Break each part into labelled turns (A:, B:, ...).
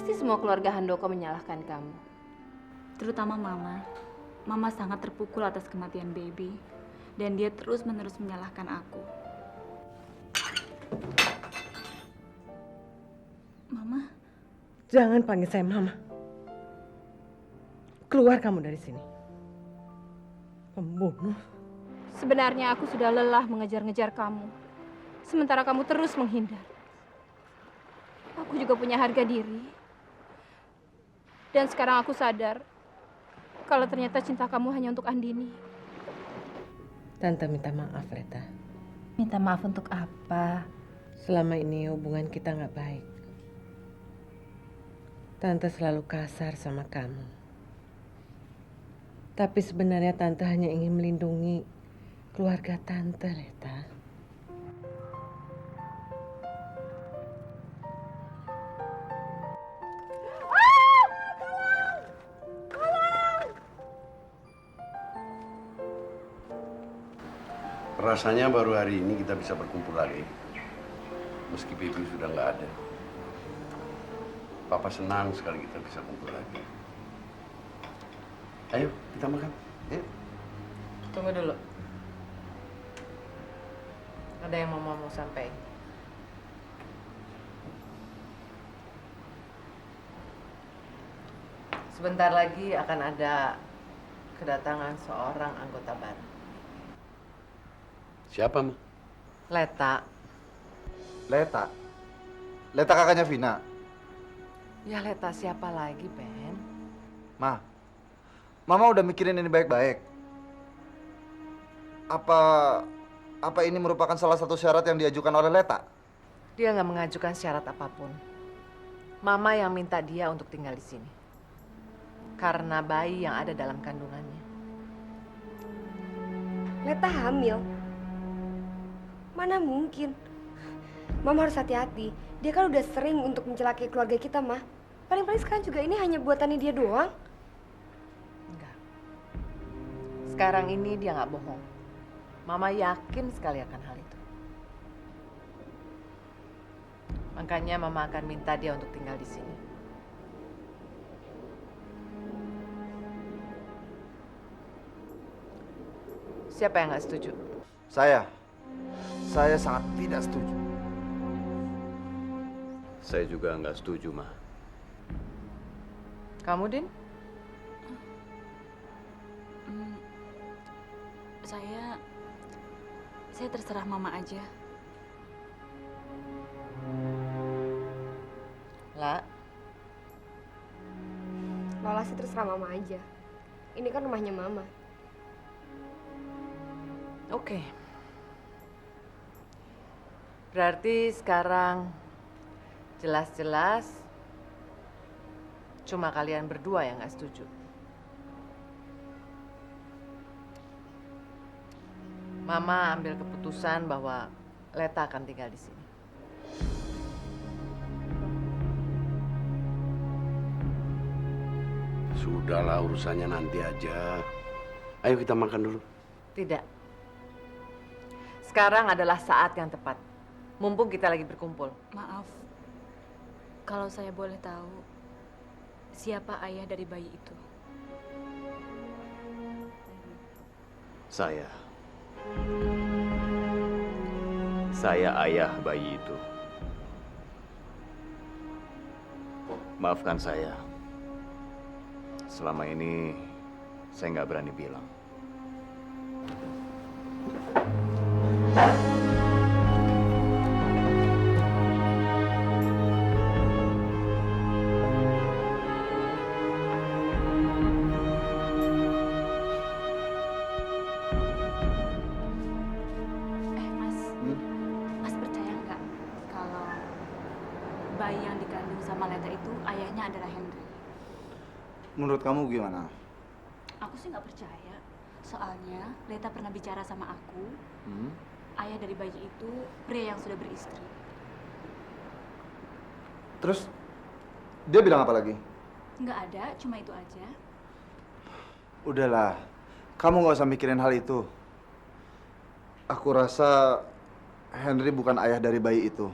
A: Pasti semua keluarga Handoko menyalahkan kamu.
B: Terutama Mama. Mama sangat terpukul atas kematian baby. Dan dia terus-menerus menyalahkan aku. Mama,
C: Jangan panggil saya Mama. Keluar kamu dari sini. Pembunuh.
A: Sebenarnya aku sudah lelah mengejar-ngejar kamu. Sementara kamu terus menghindar. Aku juga punya harga diri. Dan sekarang aku sadar kalau ternyata cinta kamu hanya untuk Andini.
C: Tante minta maaf, Reta.
A: Minta maaf untuk apa?
C: Selama ini hubungan kita nggak baik. Tante selalu kasar sama kamu. Tapi sebenarnya Tante hanya ingin melindungi keluarga Tante, Reta.
D: Rasanya baru hari ini kita bisa berkumpul lagi. Meski Bibi sudah nggak ada. Papa senang sekali kita bisa kumpul lagi. Ayo, kita makan. Ayo.
E: Tunggu dulu. Ada yang mau sampaikan. Sebentar lagi akan ada kedatangan seorang anggota baru.
D: Siapa, Ma?
E: Leta.
F: Leta? Leta kakaknya Vina?
E: Ya Leta siapa lagi, Ben?
F: Ma, Mama udah mikirin ini baik-baik. Apa ini merupakan salah satu syarat yang diajukan oleh Leta?
E: Dia nggak mengajukan syarat apapun. Mama yang minta dia untuk tinggal di sini. Karena bayi yang ada dalam kandungannya.
G: Leta hamil. Mana mungkin? Mama harus hati-hati. Dia kan udah sering untuk mencelakai keluarga kita, Mah. Paling-paling sekarang juga ini hanya buatannya dia doang.
E: Enggak. Sekarang ini dia nggak bohong. Mama yakin sekali akan hal itu. Makanya Mama akan minta dia untuk tinggal di sini. Siapa yang nggak setuju?
F: Saya sangat tidak setuju.
D: Saya juga nggak setuju, Ma.
E: Kamu, Din?
B: Saya terserah Mama aja.
E: La,
G: Lola sih terserah Mama aja. Ini kan rumahnya Mama.
E: oke. Berarti sekarang jelas-jelas cuma kalian berdua yang nggak setuju. Mama ambil keputusan bahwa Leta akan tinggal di sini.
D: Sudahlah, urusannya nanti aja. Ayo kita makan dulu.
E: Tidak. Sekarang adalah saat yang tepat. Mumpung kita lagi berkumpul.
B: Maaf, kalau saya boleh tahu, siapa ayah dari bayi itu?
H: Saya ayah bayi itu. Maafkan saya. Selama ini saya nggak berani bilang.
B: Mas percaya nggak kalau bayi yang dikandung sama Leta itu ayahnya adalah Henry?
F: Menurut kamu gimana?
B: Aku sih nggak percaya. Soalnya Leta pernah bicara sama aku,
F: Hmm?
B: ayah dari bayi itu pria yang sudah beristri.
F: Terus dia bilang apa lagi?
B: Nggak ada, cuma itu aja.
F: Udahlah, kamu nggak usah mikirin hal itu. Aku rasa Henry bukan ayah dari bayi itu.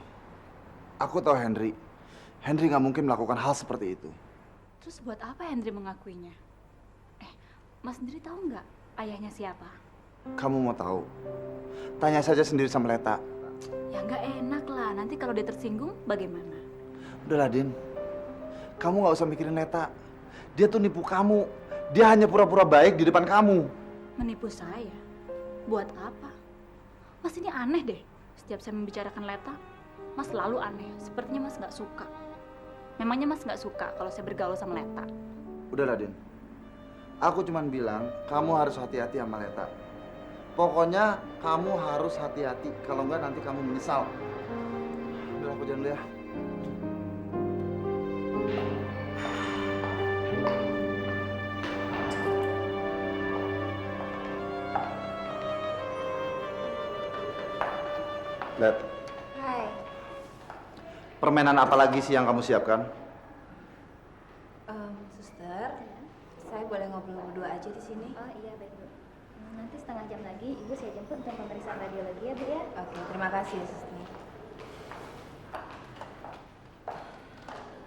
F: Aku tahu Henry. Henry nggak mungkin melakukan hal seperti itu.
B: Terus buat apa Henry mengakuinya? Mas sendiri tahu nggak ayahnya siapa?
F: Kamu mau tahu? Tanya saja sendiri sama Leta.
B: Ya nggak enak lah, nanti kalau dia tersinggung bagaimana?
F: Udahlah, Din. Kamu nggak usah mikirin Leta. Dia tuh nipu kamu. Dia hanya pura-pura baik di depan kamu.
B: Menipu saya? Buat apa? Mas ini aneh deh. Setiap saya membicarakan Leta, Mas selalu aneh. Sepertinya Mas nggak suka. Memangnya Mas nggak suka kalau saya bergaul sama Leta?
F: Udahlah, Din. Aku cuman bilang, kamu harus hati-hati sama Leta. Pokoknya kamu harus hati-hati. Kalau enggak nanti kamu menyesal. Udah, aku jalan dulu ya. Let,
G: Hai.
F: permainan apa lagi sih yang kamu siapkan?
A: Suster, saya boleh ngobrol berdua aja di sini?
I: Oh iya baik Bu. Nanti setengah jam lagi Ibu saya jemput untuk pemeriksaan radiologi ya Bu ya.
A: Oke, terima kasih ya, Suster.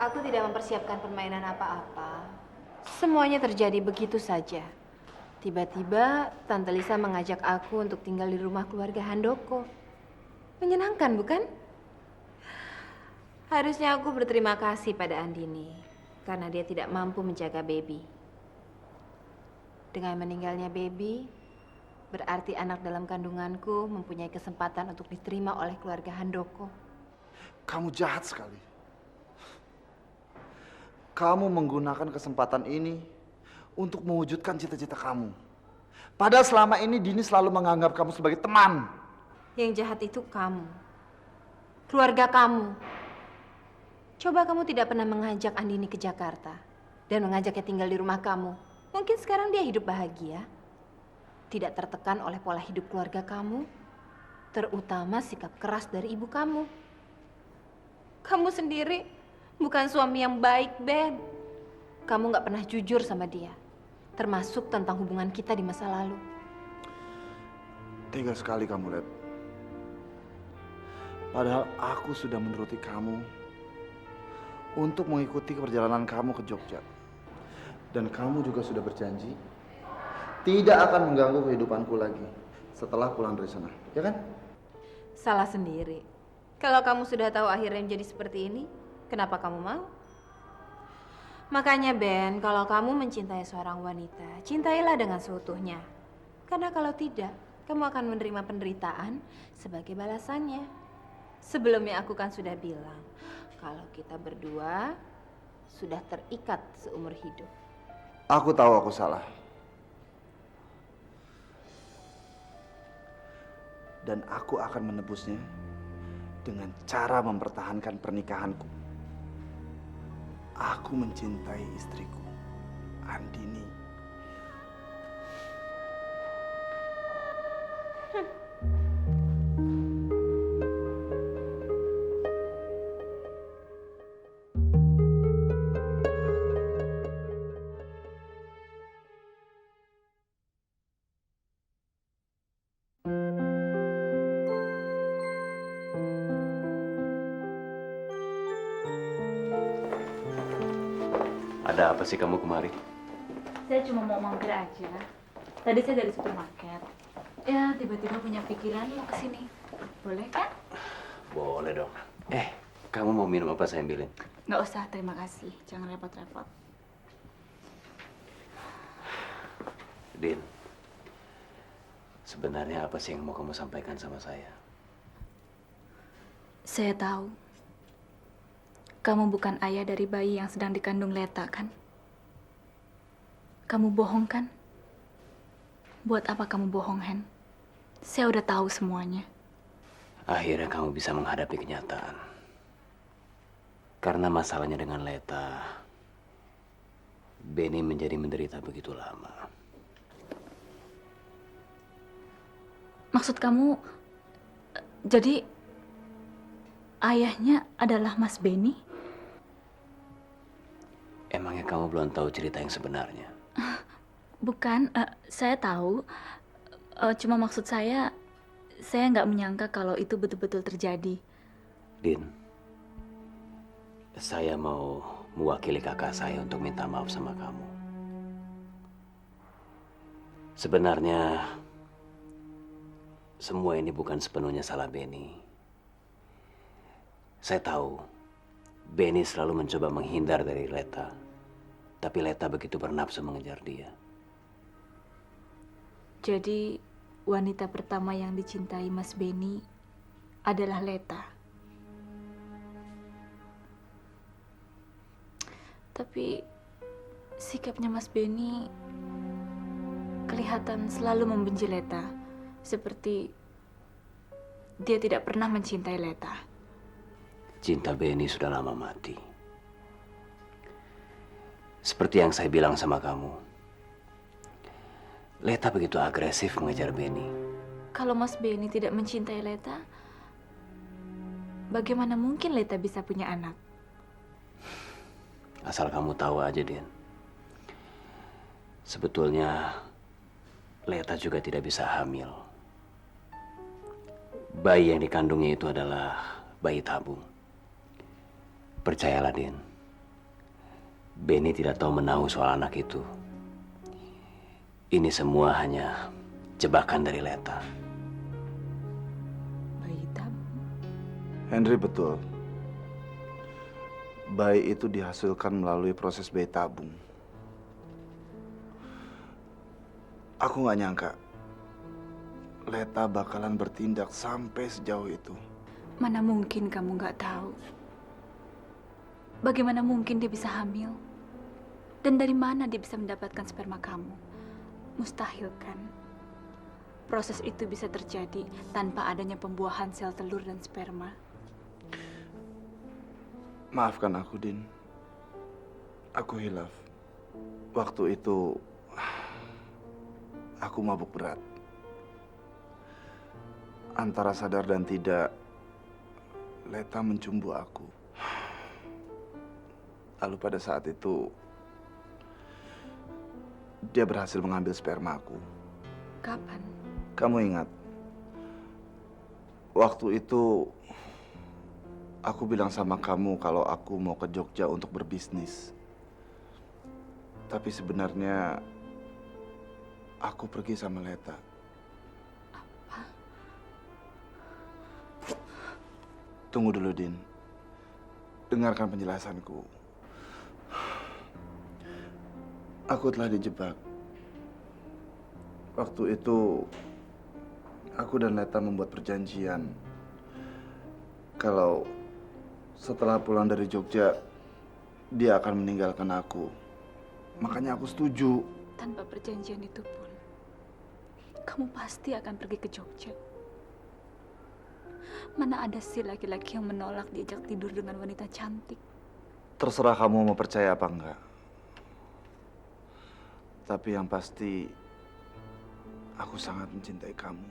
A: Aku tidak mempersiapkan permainan apa-apa. Semuanya terjadi begitu saja. Tiba-tiba Tante Lisa mengajak aku untuk tinggal di rumah keluarga Handoko. Menyenangkan, bukan? Harusnya aku berterima kasih pada Andini karena dia tidak mampu menjaga baby. Dengan meninggalnya baby, berarti anak dalam kandunganku mempunyai kesempatan untuk diterima oleh keluarga Handoko.
F: Kamu jahat sekali. Kamu menggunakan kesempatan ini untuk mewujudkan cita-cita kamu. Padahal selama ini Dini selalu menganggap kamu sebagai teman.
A: Yang jahat itu kamu. Keluarga kamu. Coba kamu tidak pernah mengajak Andini ke Jakarta dan mengajaknya tinggal di rumah kamu. Mungkin sekarang dia hidup bahagia. Tidak tertekan oleh pola hidup keluarga kamu, terutama sikap keras dari ibu kamu. Kamu sendiri bukan suami yang baik, Ben. Kamu nggak pernah jujur sama dia, termasuk tentang hubungan kita di masa lalu.
F: Tega sekali kamu, Let. Padahal aku sudah menuruti kamu untuk mengikuti perjalanan kamu ke Jogja. Dan kamu juga sudah berjanji tidak akan mengganggu kehidupanku lagi setelah pulang dari sana, ya kan?
A: Salah sendiri. Kalau kamu sudah tahu akhirnya menjadi seperti ini, kenapa kamu mau? Makanya Ben, kalau kamu mencintai seorang wanita, cintailah dengan seutuhnya. Karena kalau tidak, kamu akan menerima penderitaan sebagai balasannya. Sebelumnya aku kan sudah bilang, kalau kita berdua sudah terikat seumur hidup.
F: Aku tahu aku salah. Dan aku akan menebusnya dengan cara mempertahankan pernikahanku. Aku mencintai istriku, Andini.
H: Ada apa sih kamu kemari?
B: Saya cuma mau mampir aja. Tadi saya dari supermarket. Ya, tiba-tiba punya pikiran mau kesini. Boleh kan?
H: Boleh dong. Kamu mau minum apa saya ambilin?
B: Nggak usah, terima kasih. Jangan repot-repot.
H: Din, sebenarnya apa sih yang mau kamu sampaikan sama saya?
B: Saya tahu. Kamu bukan ayah dari bayi yang sedang dikandung Leta, kan? Kamu bohong, kan? Buat apa kamu bohong, Hen? Saya udah tahu semuanya.
H: Akhirnya kamu bisa menghadapi kenyataan. Karena masalahnya dengan Leta, Benny menjadi menderita begitu lama.
B: Maksud kamu, jadi ayahnya adalah Mas Benny?
H: Emangnya kamu belum tahu cerita yang sebenarnya?
B: Bukan, saya tahu. Cuma maksud saya nggak menyangka kalau itu betul-betul terjadi.
H: Din, Saya mau mewakili kakak saya untuk minta maaf sama kamu. Sebenarnya semua ini bukan sepenuhnya salah Benny. Saya tahu Benny selalu mencoba menghindar dari Leta. Tapi Leta begitu bernafsu mengejar dia.
B: Jadi wanita pertama yang dicintai Mas Benny adalah Leta. Tapi sikapnya Mas Benny kelihatan selalu membenci Leta. Seperti dia tidak pernah mencintai Leta.
H: Cinta Benny sudah lama mati. Seperti yang saya bilang sama kamu, Leta begitu agresif mengejar Benny.
B: Kalau Mas Benny tidak mencintai Leta, bagaimana mungkin Leta bisa punya anak?
H: Asal kamu tahu aja, Den. Sebetulnya Leta juga tidak bisa hamil. Bayi yang dikandungnya itu adalah bayi tabung. Percayalah, Den. Benny tidak tahu menahu soal anak itu. Ini semua hanya jebakan dari Leta.
B: Bayi tabung.
F: Henry betul. Bayi itu dihasilkan melalui proses bayi tabung. Aku nggak nyangka Leta bakalan bertindak sampai sejauh itu.
B: Mana mungkin kamu nggak tahu? Bagaimana mungkin dia bisa hamil? Dan dari mana dia bisa mendapatkan sperma kamu? Mustahil kan? Proses itu bisa terjadi tanpa adanya pembuahan sel telur dan sperma.
F: Maafkan aku, Din. Aku hilaf. Waktu itu aku mabuk berat. Antara sadar dan tidak, Leta mencumbu aku. Lalu pada saat itu, dia berhasil mengambil sperma aku.
B: Kapan?
F: Kamu ingat? Waktu itu, aku bilang sama kamu kalau aku mau ke Jogja untuk berbisnis. Tapi sebenarnya, aku pergi sama Leta. Tunggu dulu, Din. Dengarkan penjelasanku. Aku telah dijebak. Waktu itu, aku dan Leta membuat perjanjian. Kalau setelah pulang dari Jogja, dia akan meninggalkan aku. Makanya aku setuju.
B: Tanpa perjanjian itu pun, kamu pasti akan pergi ke Jogja. Mana ada sih laki-laki yang menolak diajak tidur dengan wanita cantik?
F: Terserah kamu mau percaya apa enggak. Tapi yang pasti, aku sangat mencintai kamu.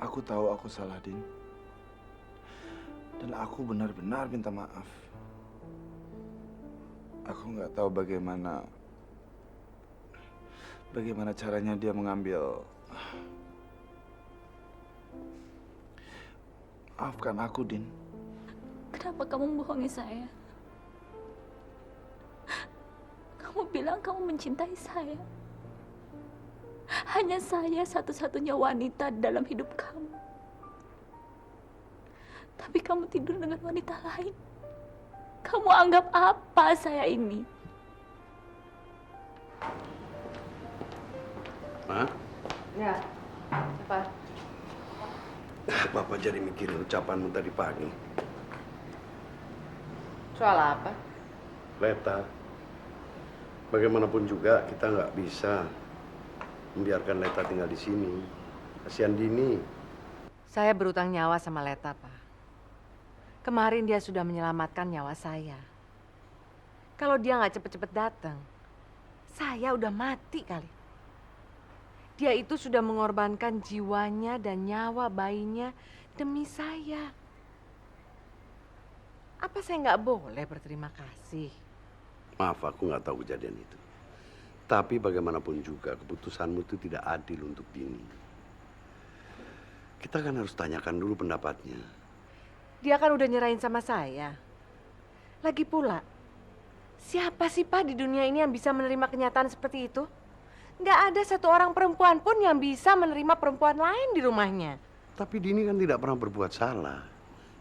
F: Aku tahu aku salah, Din. Dan aku benar-benar minta maaf. Aku nggak tahu bagaimana caranya dia mengambil. Maafkan aku, Din.
B: Kenapa kamu membohongi saya? Kamu bilang kamu mencintai saya. Hanya saya satu-satunya wanita dalam hidup kamu. Tapi kamu tidur dengan wanita lain. Kamu anggap apa saya ini?
D: Ma?
E: Ya, apa?
D: Bapak jadi mikirin ucapanmu tadi pagi.
E: Soal apa?
D: Leta, bagaimanapun juga kita nggak bisa membiarkan Leta tinggal di sini. Kasihan Dini.
E: Saya berutang nyawa sama Leta, Pak. Kemarin dia sudah menyelamatkan nyawa saya. Kalau dia nggak cepet-cepet datang, saya udah mati kali. Dia itu sudah mengorbankan jiwanya dan nyawa bayinya demi saya. Apa saya nggak boleh berterima kasih?
D: Maaf, aku nggak tahu kejadian itu. Tapi bagaimanapun juga keputusanmu itu tidak adil untuk Dini. Kita kan harus tanyakan dulu pendapatnya.
E: Dia kan udah nyerahin sama saya. Lagi pula, siapa sih Pak di dunia ini yang bisa menerima kenyataan seperti itu? Nggak ada satu orang perempuan pun yang bisa menerima perempuan lain di rumahnya.
D: Tapi Dini kan tidak pernah berbuat salah.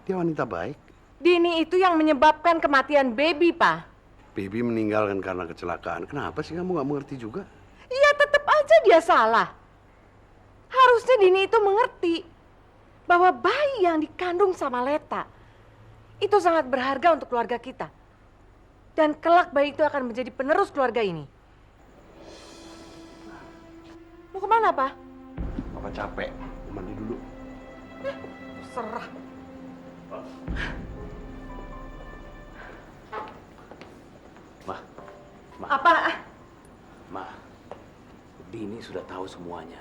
D: Dia wanita baik.
E: Dini itu yang menyebabkan kematian baby, Pak.
D: Baby meninggal kan karena kecelakaan. Kenapa sih kamu nggak mengerti juga?
E: Iya, tetap aja dia salah. Harusnya Dini itu mengerti bahwa bayi yang dikandung sama Leta itu sangat berharga untuk keluarga kita. Dan kelak bayi itu akan menjadi penerus keluarga ini. Mau kemana, Pak?
D: Papa capek. Mandi dulu.
E: Serah.
H: Ma,
E: Apa?
H: Ma, Dini sudah tahu semuanya.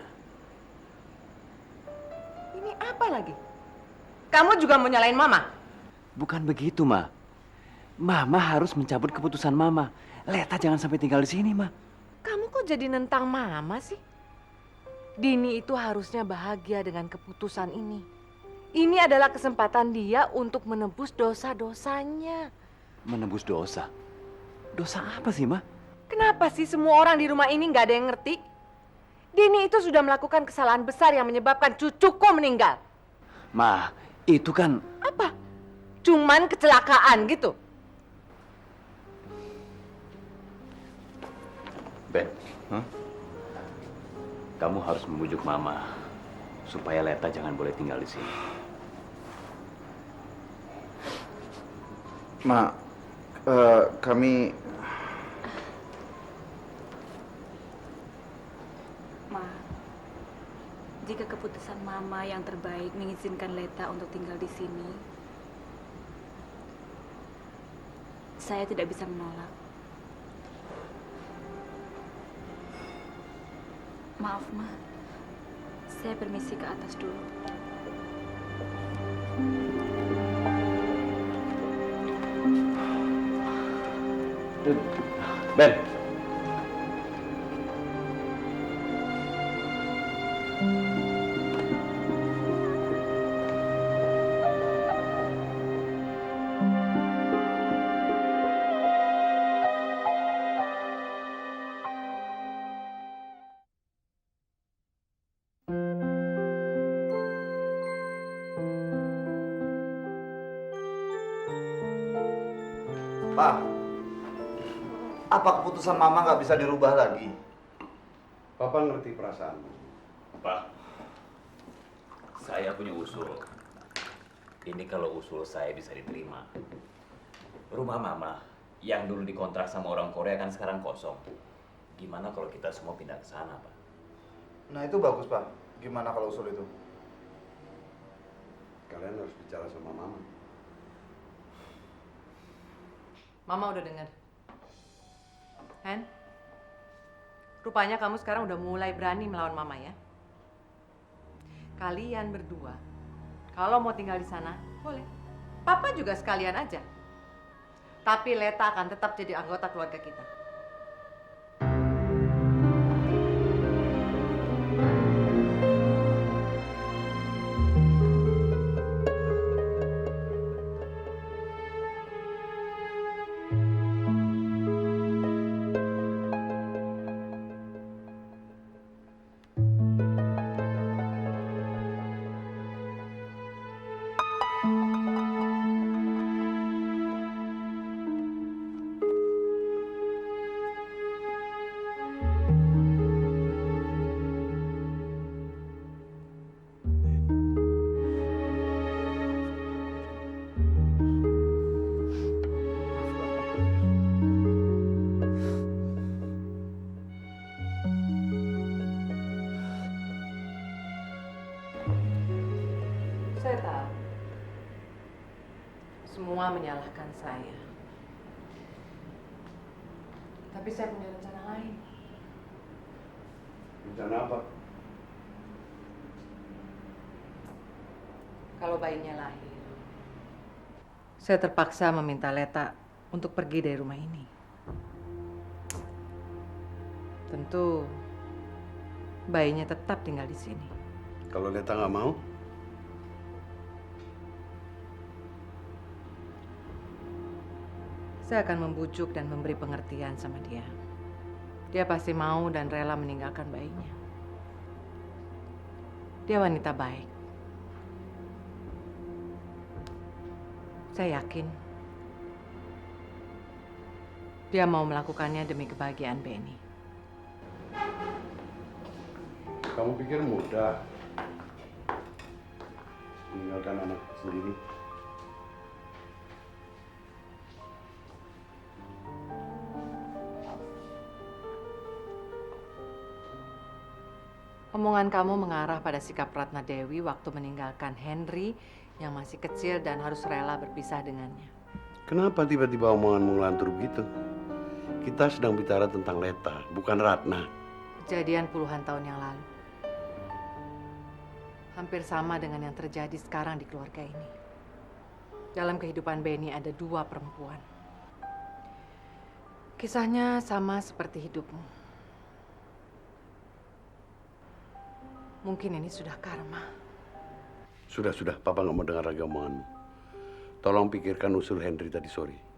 E: Ini apa lagi? Kamu juga mau nyalain Mama?
H: Bukan begitu, Ma. Mama harus mencabut keputusan Mama. Leta jangan sampai tinggal di sini, Ma.
E: Kamu kok jadi nentang Mama sih? Dini itu harusnya bahagia dengan keputusan ini. Ini adalah kesempatan dia untuk menebus dosa-dosanya.
H: Menebus dosa? Dosa apa sih, Ma?
E: Kenapa sih semua orang di rumah ini nggak ada yang ngerti? Dini itu sudah melakukan kesalahan besar yang menyebabkan cucuku meninggal.
H: Ma, itu kan...
E: Apa? Cuman kecelakaan gitu?
H: Ben, kamu harus membujuk Mama supaya Leta jangan boleh tinggal di sini.
F: Ma, kami...
B: Ma, jika keputusan Mama yang terbaik mengizinkan Leta untuk tinggal di sini, saya tidak bisa menolak. Maaf, Ma. Saya permisi ke atas dulu.
H: Ben.
F: Pak, apa keputusan Mama nggak bisa dirubah lagi?
D: Papa ngerti perasaanmu.
H: Pak, saya punya usul. Ini kalau usul saya bisa diterima. Rumah Mama yang dulu dikontrak sama orang Korea kan sekarang kosong. Gimana kalau kita semua pindah ke sana, Pak?
F: Nah itu bagus, Pak. Gimana kalau usul itu?
D: Kalian harus bicara sama Mama.
E: Mama udah dengar. Hen, rupanya kamu sekarang udah mulai berani melawan Mama ya. Kalian berdua, kalau mau tinggal di sana, boleh. Papa juga sekalian aja. Tapi Leta akan tetap jadi anggota keluarga kita. Saya tahu. Semua menyalahkan saya. Tapi saya punya rencana lain.
D: Rencana apa?
E: Kalau bayinya lahir, saya terpaksa meminta Leta untuk pergi dari rumah ini. Tentu bayinya tetap tinggal di sini.
D: Kalau Leta nggak mau,
E: Saya akan membujuk dan memberi pengertian sama dia. Dia pasti mau dan rela meninggalkan bayinya. Dia wanita baik. Saya yakin dia mau melakukannya demi kebahagiaan Benny.
D: Kamu pikir mudah meninggalkan anak sendiri?
E: Omongan kamu mengarah pada sikap Ratna Dewi waktu meninggalkan Henry yang masih kecil dan harus rela berpisah dengannya.
D: Kenapa tiba-tiba omonganmu ngelantur begitu? Kita sedang bicara tentang Leta, bukan Ratna.
E: Kejadian puluhan tahun yang lalu. Hampir sama dengan yang terjadi sekarang di keluarga ini. Dalam kehidupan Benny ada 2 perempuan. Kisahnya sama seperti hidupmu. Mungkin ini sudah karma.
D: Sudah, Papa nggak mau dengar lagi omonganmu. Tolong pikirkan usul Henry tadi sore.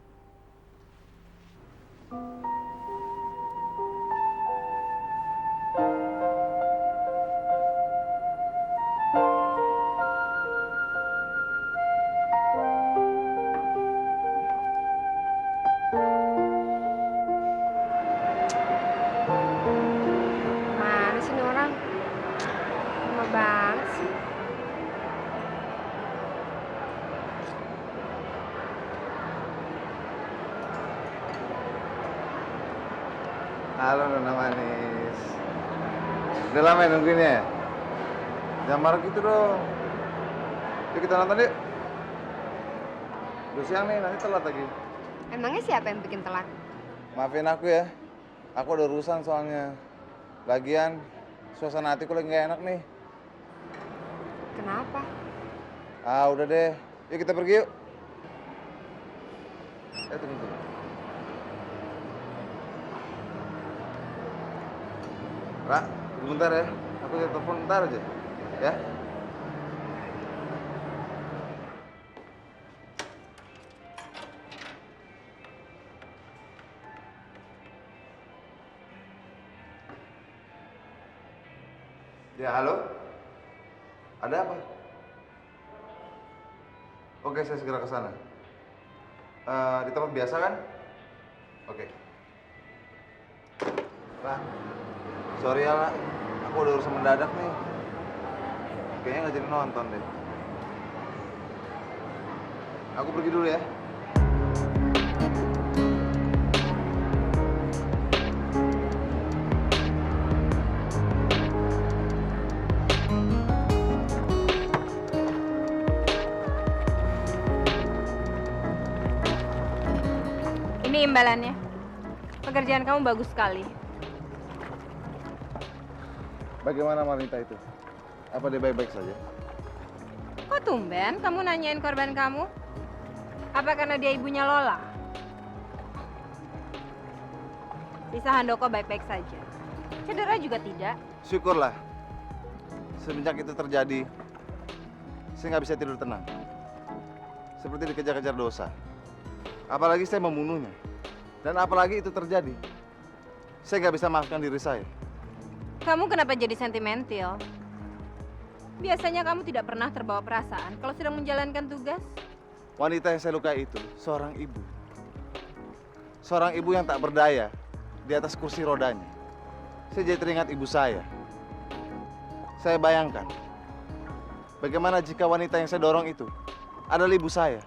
G: Mana sih ini orang? Lama banget sih.
F: Halo Nona Manis. Udah lama ya nungguinnya ya? Jangan marah gitu dong. Yuk kita nonton yuk. Udah siang nih, nanti telat lagi.
G: Emangnya siapa yang bikin telat?
F: Maafin aku ya. Aku ada urusan soalnya. Lagian, suasana hatiku lagi gak enak nih.
G: Kenapa?
F: Ah, udah deh. Yuk kita pergi yuk. Tunggu. Ra, tunggu bentar ya. Aku jadi telepon bentar aja. Ya. Ya, halo? Ada apa? Oke, saya segera ke sana. Di tempat biasa kan? Oke. Lah, sorry ya, lah. Aku udah urusan mendadak nih. Kayaknya nggak jadi nonton deh. Aku pergi dulu ya.
A: Ini imbalannya. Pekerjaan kamu bagus sekali.
F: Bagaimana wanita itu? Apa dia baik-baik saja?
A: Kok tumben kamu nanyain korban kamu? Apa karena dia ibunya Lola? Lisa Handoko baik-baik saja. Cedera juga tidak.
F: Syukurlah. Semenjak itu terjadi, saya nggak bisa tidur tenang. Seperti dikejar-kejar dosa. Apalagi saya membunuhnya. Dan apalagi itu terjadi. Saya nggak bisa maafkan diri saya.
A: Kamu kenapa jadi sentimental? Biasanya kamu tidak pernah terbawa perasaan kalau sedang menjalankan tugas.
F: Wanita yang saya lukai itu seorang ibu. Seorang ibu yang tak berdaya di atas kursi rodanya. Saya jadi teringat ibu saya. Saya bayangkan, bagaimana jika wanita yang saya dorong itu adalah ibu saya.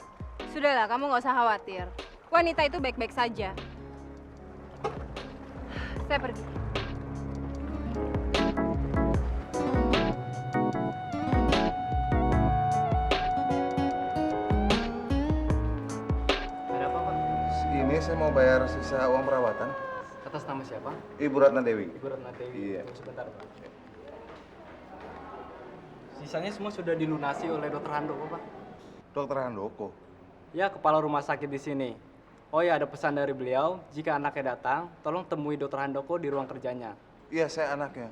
A: Sudahlah, kamu nggak usah khawatir. Wanita itu baik-baik saja. Saya pergi.
J: Ada apa, Pak?
F: Ini saya mau bayar sisa uang perawatan.
J: Atas nama siapa?
F: Ibu Ratna Dewi.
J: Ibu Ratna Dewi.
F: Iya.
J: Tunggu sebentar, Pak. Sisanya semua sudah dilunasi oleh Dokter Handoko, Pak.
F: Dokter Handoko.
J: Ya, kepala rumah sakit di sini. Oh ya, ada pesan dari beliau, jika anaknya datang, tolong temui Dokter Handoko di ruang kerjanya.
F: Iya, saya anaknya.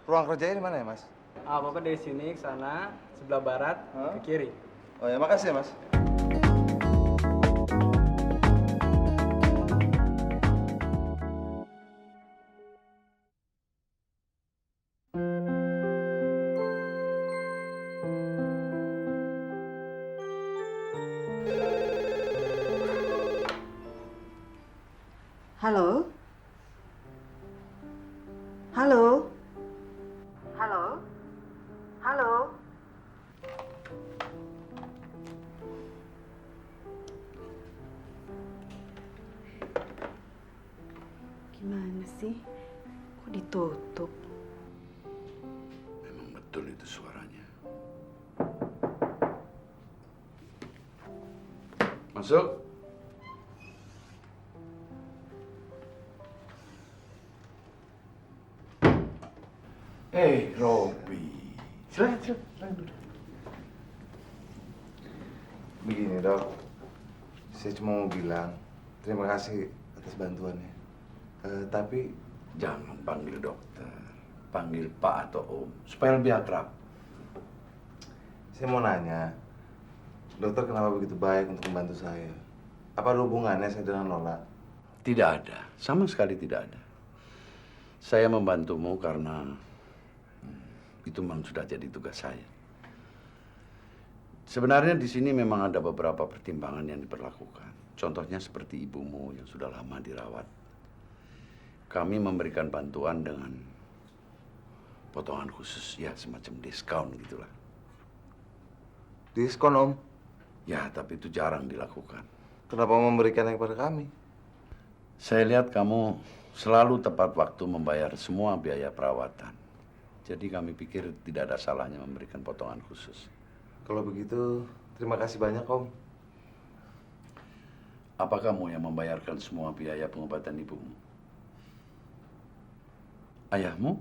F: Ruang kerjanya di mana ya, Mas?
J: Bapak dari sini ke sana, sebelah barat, ke kiri.
F: Oh ya, makasih ya, Mas.
C: sih? Kok ditutup?
D: Memang betul itu suaranya. Masuk. Robi. Silakan duduk.
F: Begini dok, saya cuma mau bilang terima kasih atas bantuannya. Tapi
D: Jangan panggil dokter, panggil Pak atau Om, supaya lebih akrab.
F: saya mau nanya, dokter kenapa begitu baik untuk membantu saya? Apa ada hubungannya saya dengan Lola?
D: Tidak ada, sama sekali tidak ada. Saya membantumu karena itu memang sudah jadi tugas saya. Sebenarnya di sini memang ada beberapa pertimbangan yang diperlakukan. Contohnya seperti ibumu yang sudah lama dirawat. Kami memberikan bantuan dengan potongan khusus, ya semacam diskon gitulah.
F: Diskon om?
D: Ya, tapi itu jarang dilakukan.
F: Kenapa memberikannya kepada kami?
D: Saya lihat kamu selalu tepat waktu membayar semua biaya perawatan. Jadi kami pikir tidak ada salahnya memberikan potongan khusus.
F: Kalau begitu, terima kasih banyak om.
D: Apa kamu yang membayarkan semua biaya pengobatan ibumu? Ayahmu?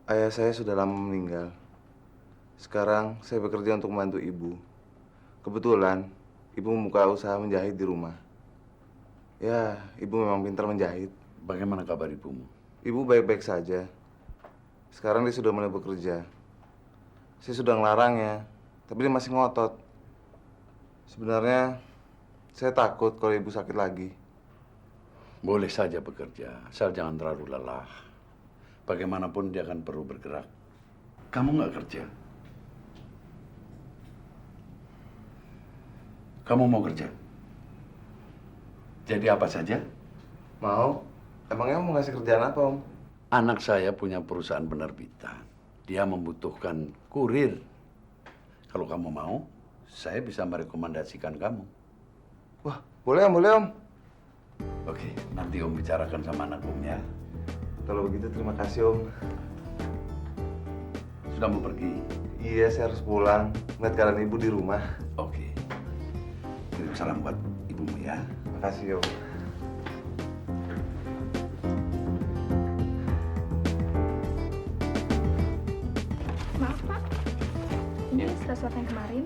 F: Ayah saya sudah lama meninggal. Sekarang saya bekerja untuk membantu ibu. Kebetulan, ibu membuka usaha menjahit di rumah. Ya, ibu memang pintar menjahit.
D: Bagaimana kabar ibumu?
F: Ibu baik-baik saja. Sekarang dia sudah mulai bekerja. Saya sudah ngelarangnya, tapi dia masih ngotot. Sebenarnya, saya takut kalau ibu sakit lagi.
D: Boleh saja bekerja, asal jangan terlalu lelah. Bagaimanapun dia akan perlu bergerak. Kamu nggak kerja? Kamu mau kerja? Jadi apa saja?
F: Mau? Emangnya mau ngasih kerjaan apa, om?
D: Anak saya punya perusahaan penerbitan. Dia membutuhkan kurir. Kalau kamu mau, saya bisa merekomendasikan kamu.
F: Wah, boleh om, boleh om.
D: Oke, nanti om bicarakan sama anak om ya.
F: Kalau begitu terima kasih om.
D: Sudah mau pergi?
F: Iya, saya harus pulang. Ngeliat keadaan ibu di rumah.
D: Oke. Kirim salam buat ibumu ya.
F: Makasih om.
I: Maaf Pak, ini surat yang kemarin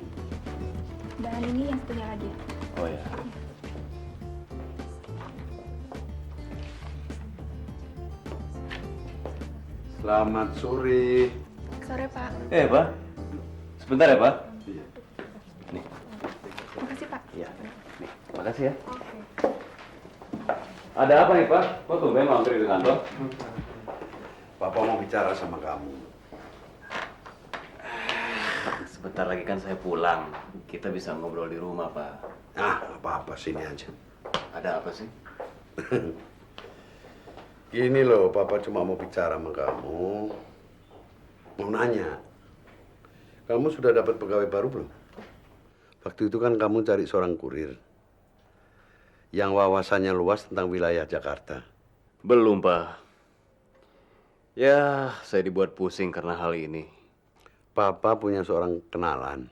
I: dan ini yang satunya lagi.
D: Oh ya. Selamat sore.
I: Sore Pak.
H: Pak. Sebentar ya, Pak.
D: Iya.
H: Nih,
I: Makasih Pak.
H: iya. Nih, makasih ya. Ada apa nih, Pak? Kok tumben mampir ke kantor?
D: Papa mau bicara sama kamu.
H: Sebentar lagi kan saya pulang. Kita bisa ngobrol di rumah, Pak.
D: Ah, apa-apa sini aja.
H: Ada apa sih?
D: Gini loh, Papa cuma mau bicara sama kamu. Mau nanya. Kamu sudah dapat pegawai baru belum? Waktu itu kan kamu cari seorang kurir yang wawasannya luas tentang wilayah Jakarta.
H: Belum, Pak. Ya, saya dibuat pusing karena hal ini.
D: Papa punya seorang kenalan.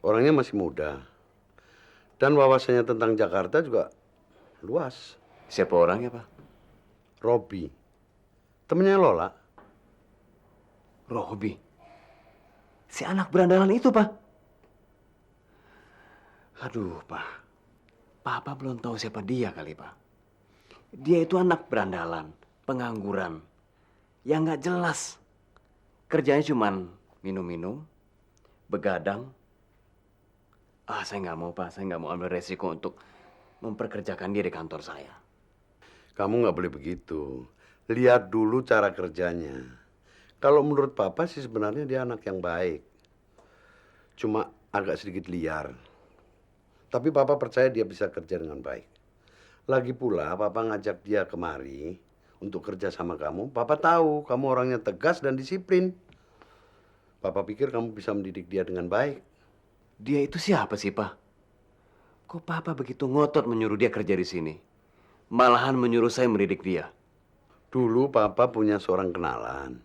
D: Orangnya masih muda. Dan wawasannya tentang Jakarta juga luas.
H: Siapa orangnya, Pak?
D: Robi. Temennya Lola.
H: Robi. Si anak berandalan itu, Pak. Aduh, Pak. Papa belum tahu siapa dia kali, Pak. Dia itu anak berandalan, pengangguran, yang nggak jelas. Kerjanya cuman minum-minum, begadang. Saya nggak mau, Pak. Saya nggak mau ambil resiko untuk memperkerjakan dia di kantor saya.
D: Kamu nggak boleh begitu. Lihat dulu cara kerjanya. Kalau menurut Papa sih sebenarnya dia anak yang baik. Cuma agak sedikit liar. Tapi Papa percaya dia bisa kerja dengan baik. Lagi pula Papa ngajak dia kemari untuk kerja sama kamu. Papa tahu kamu orangnya tegas dan disiplin. Papa pikir kamu bisa mendidik dia dengan baik.
H: Dia itu siapa sih, Pak? Kok Papa begitu ngotot menyuruh dia kerja di sini? Malahan menyuruh saya mendidik dia.
D: Dulu papa punya seorang kenalan.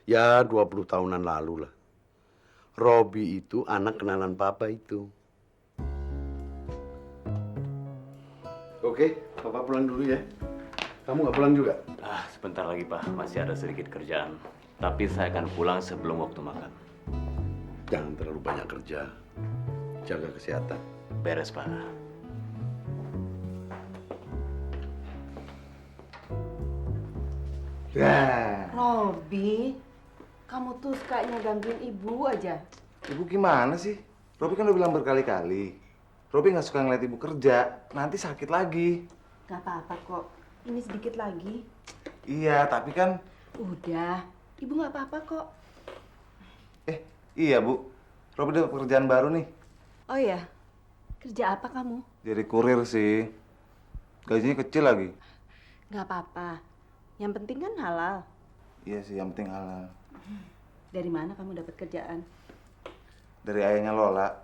D: Ya 20 tahunan lalu lah. Robi itu anak kenalan papa itu. Oke, papa pulang dulu ya. Kamu nggak pulang juga?
H: Sebentar lagi Pak, masih ada sedikit kerjaan. Tapi saya akan pulang sebelum waktu makan.
D: Jangan terlalu banyak kerja. Jaga kesehatan.
H: Beres Pak.
F: Ya.
C: Robi, kamu tuh sukanya gangguin ibu aja.
F: Ibu gimana sih? Robi kan udah bilang berkali-kali. Robi nggak suka ngeliat ibu kerja, nanti sakit lagi.
C: Gak apa-apa kok, ini sedikit lagi.
F: Iya, tapi kan...
C: Udah, ibu gak apa-apa kok.
F: Iya Bu, Robi dapat pekerjaan baru nih.
C: Oh ya, kerja apa kamu?
F: Jadi kurir sih. Gajinya kecil lagi.
C: Gak apa-apa, yang penting kan halal.
F: Iya sih, yang penting halal.
C: Dari mana kamu dapat kerjaan?
F: Dari ayahnya Lola,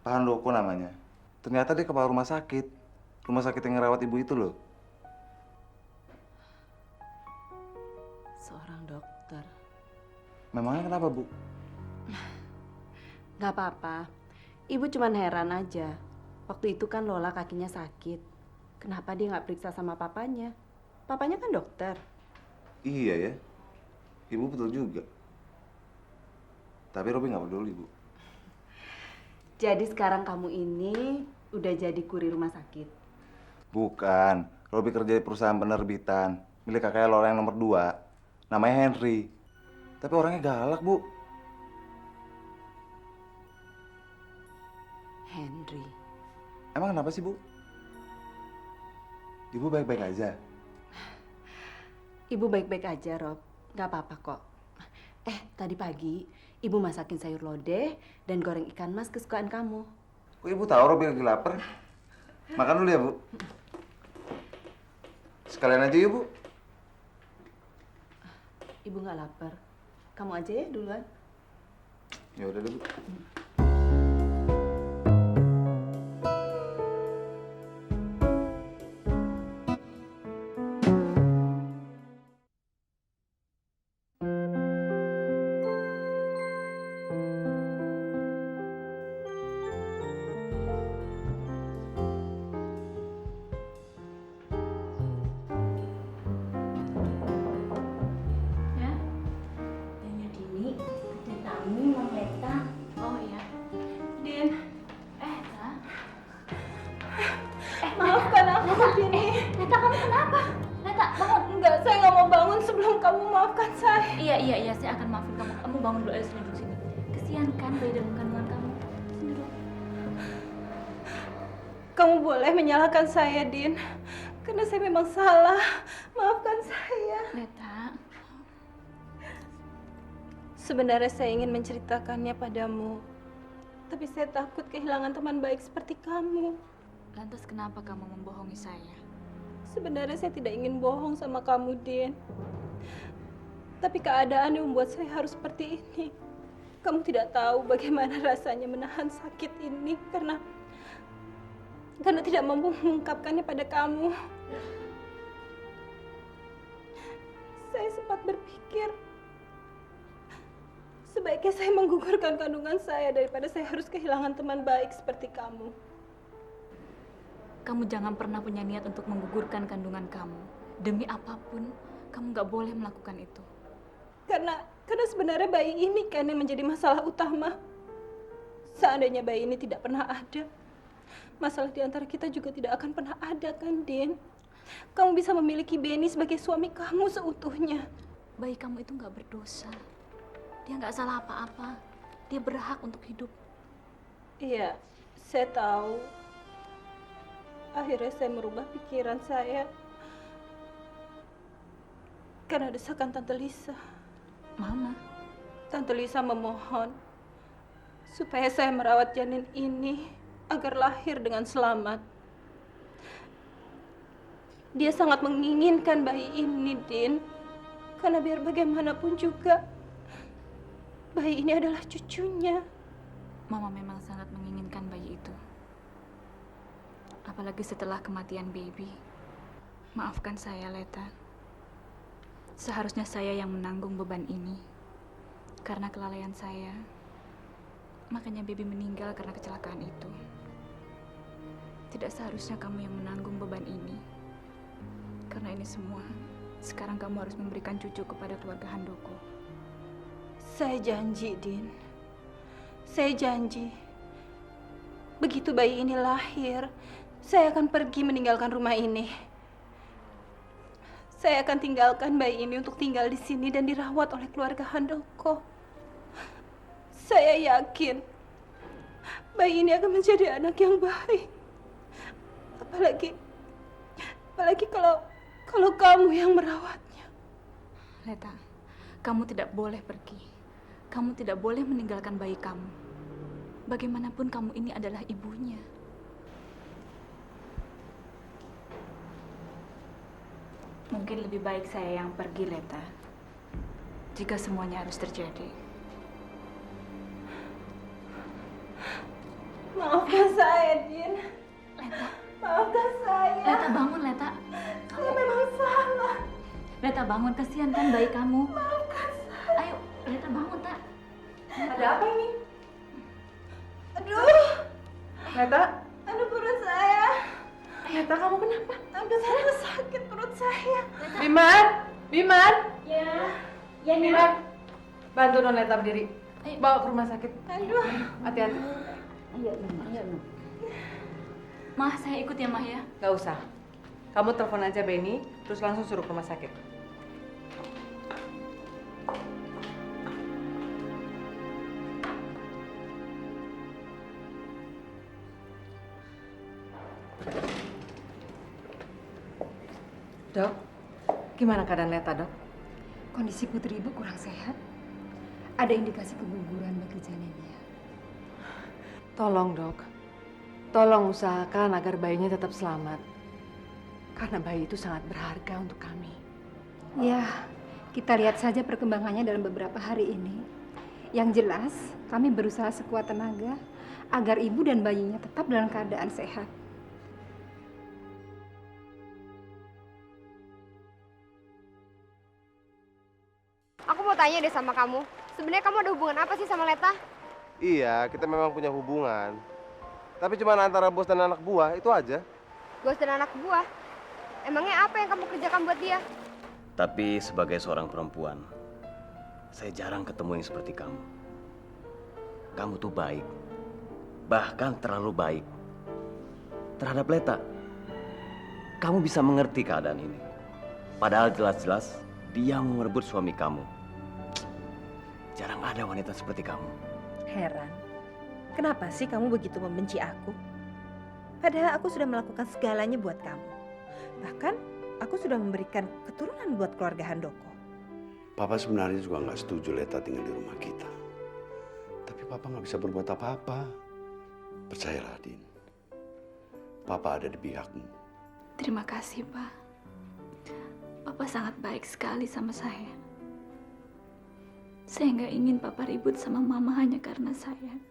F: Pak Handoko namanya. Ternyata dia kepala rumah sakit. Rumah sakit yang ngerawat ibu itu loh.
C: Seorang dokter.
F: Memangnya kenapa Bu?
C: Gak apa-apa, ibu cuman heran aja. Waktu itu kan Lola kakinya sakit. Kenapa dia gak periksa sama papanya? Papanya kan dokter.
F: Iya ya, ibu betul juga. Tapi Robi nggak peduli Bu.
C: Jadi sekarang kamu ini udah jadi kurir rumah sakit.
F: Bukan, Robi kerja di perusahaan penerbitan milik kakaknya Lola yang nomor 2. Namanya Henry. Tapi orangnya galak Bu.
C: Henry.
F: Emang kenapa sih Bu? Ibu baik-baik aja.
C: Ibu baik-baik aja, Rob. Gak apa-apa kok. Tadi pagi ibu masakin sayur lodeh dan goreng ikan mas kesukaan kamu.
F: Kok ibu tahu Robi lagi lapar? Makan dulu ya Bu. Sekalian aja yuk Bu.
C: Ibu gak lapar. Kamu aja ya duluan.
F: Ya udah deh Bu.
C: Nyonya Dini, ada tamu Mang Leta.
B: Oh iya. Din. Ta.
A: Maafkan aku, Dini.
B: Leta, kamu kenapa? Leta, bangun.
A: Enggak, saya nggak mau bangun sebelum kamu maafkan saya.
B: Iya, saya akan maafin kamu. Kamu bangun dulu aja, sini duduk sini. Kesian kan bayi dalam kandungan kamu. Sini duduk.
A: Kamu boleh menyalahkan saya, Din. Karena saya memang salah. Maafkan saya.
B: Leta.
A: Sebenarnya saya ingin menceritakannya padamu. Tapi saya takut kehilangan teman baik seperti kamu.
B: Lantas kenapa kamu membohongi saya?
A: Sebenarnya saya tidak ingin bohong sama kamu, Din. Tapi keadaan yang membuat saya harus seperti ini. Kamu tidak tahu bagaimana rasanya menahan sakit ini karena tidak mampu mengungkapkannya pada kamu. Saya sempat berpikir sebaiknya saya menggugurkan kandungan saya daripada saya harus kehilangan teman baik seperti kamu.
B: Kamu jangan pernah punya niat untuk menggugurkan kandungan kamu. Demi apapun, kamu nggak boleh melakukan itu.
A: Karena sebenarnya bayi ini kan yang menjadi masalah utama. Seandainya bayi ini tidak pernah ada, masalah di antara kita juga tidak akan pernah ada, kan, Din? Kamu bisa memiliki Benny sebagai suami kamu seutuhnya.
B: Bayi kamu itu nggak berdosa. Dia nggak salah apa-apa. Dia berhak untuk hidup.
A: Iya, saya tahu. Akhirnya saya merubah pikiran saya. Karena desakan Tante Lisa.
B: Mama.
A: Tante Lisa memohon supaya saya merawat janin ini agar lahir dengan selamat. Dia sangat menginginkan bayi ini, Din. Karena biar bagaimanapun juga, bayi ini adalah cucunya.
B: Mama memang sangat menginginkan bayi itu. Apalagi setelah kematian baby. Maafkan saya, Leta. Seharusnya saya yang menanggung beban ini. Karena kelalaian saya, makanya Bibi meninggal karena kecelakaan itu. Tidak seharusnya kamu yang menanggung beban ini. Karena ini semua, sekarang kamu harus memberikan cucu kepada keluarga Handoko.
A: Saya janji, Din. Saya janji. Begitu bayi ini lahir, saya akan pergi meninggalkan rumah ini. Saya akan tinggalkan bayi ini untuk tinggal di sini dan dirawat oleh keluarga Handoko. Saya yakin bayi ini akan menjadi anak yang baik. Apalagi kalau kamu yang merawatnya.
B: Leta, kamu tidak boleh pergi. Kamu tidak boleh meninggalkan bayi kamu. Bagaimanapun kamu ini adalah ibunya. Mungkin lebih baik saya yang pergi, Leta. Jika semuanya harus terjadi.
A: Maafkan saya, Din.
B: Leta,
A: Maafkan saya.
B: Leta bangun, Leta.
A: Saya memang salah.
B: Leta bangun, kasihan kan bayi kamu.
A: Maafkan saya.
B: Ayo, Leta bangun, Tak.
E: Ada apa ini?
A: Aduh,
E: Leta?
A: aduh perut saya.
E: Leta, kamu kenapa?
A: Aduh, saya sakit perut saya.
E: Biman! Biman!
B: Ya, ya,
E: Biman! Bantu non Leta berdiri.
B: Ayo.
E: Bawa ke rumah sakit.
A: Aduh.
E: Hati-hati.
B: Mah, saya ikut ya, Mah ya.
E: Gak usah. Kamu telepon aja Benny, terus langsung suruh ke rumah sakit. Dok, gimana keadaan Leta, Dok?
G: Kondisi Putri Ibu kurang sehat. Ada indikasi keguguran bagi janinnya.
E: Tolong, Dok. Tolong usahakan agar bayinya tetap selamat. Karena bayi itu sangat berharga untuk kami.
G: Ya, kita lihat saja perkembangannya dalam beberapa hari ini. Yang jelas, kami berusaha sekuat tenaga agar ibu dan bayinya tetap dalam keadaan sehat.
K: Aku mau tanya deh sama kamu. Sebenarnya kamu ada hubungan apa sih sama Leta?
L: Iya, kita memang punya hubungan. Tapi cuma antara bos dan anak buah, itu aja.
K: Bos dan anak buah. Emangnya apa yang kamu kerjakan buat dia?
H: Tapi sebagai seorang perempuan, saya jarang ketemu yang seperti kamu. Kamu tuh baik, bahkan terlalu baik. Terhadap Leta, kamu bisa mengerti keadaan ini. Padahal jelas-jelas dia mau merebut suami kamu. Jarang ada wanita seperti kamu.
A: Heran. Kenapa sih kamu begitu membenci aku? Padahal aku sudah melakukan segalanya buat kamu. Bahkan aku sudah memberikan keturunan buat keluarga Handoko.
D: Papa sebenarnya juga nggak setuju Leta tinggal di rumah kita. Tapi Papa nggak bisa berbuat apa-apa. Percayalah, Din. Papa ada di pihakmu.
B: Terima kasih, Pak. Papa sangat baik sekali sama saya. Saya nggak ingin Papa ribut sama Mama hanya karena saya.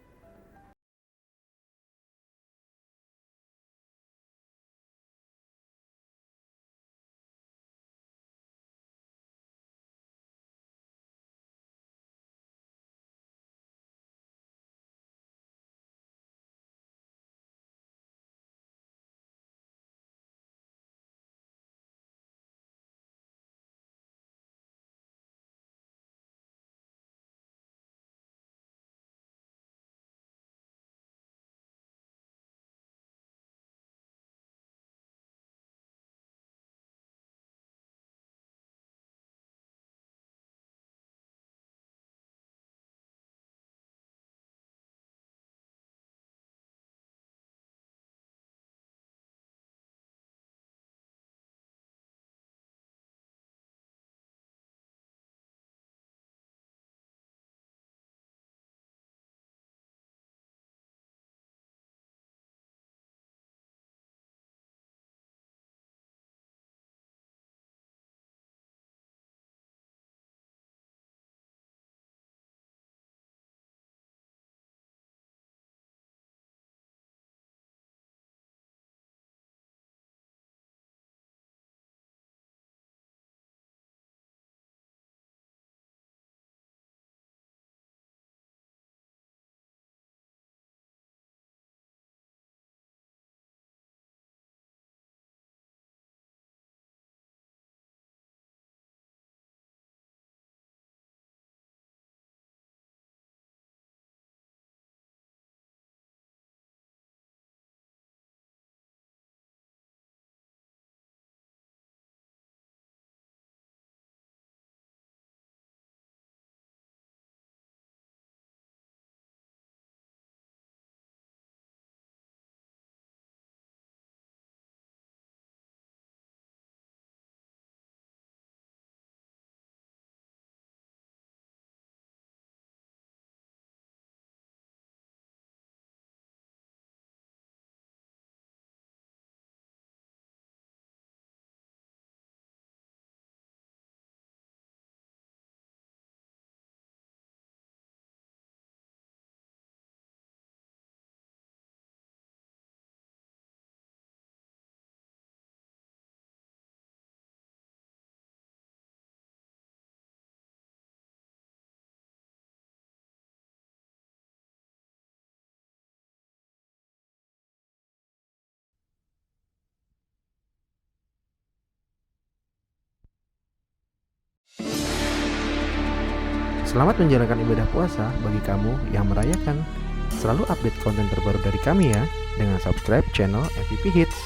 M: Selamat menjalankan ibadah puasa bagi kamu yang merayakan. Selalu update konten terbaru dari kami ya, dengan subscribe channel MVP Hits.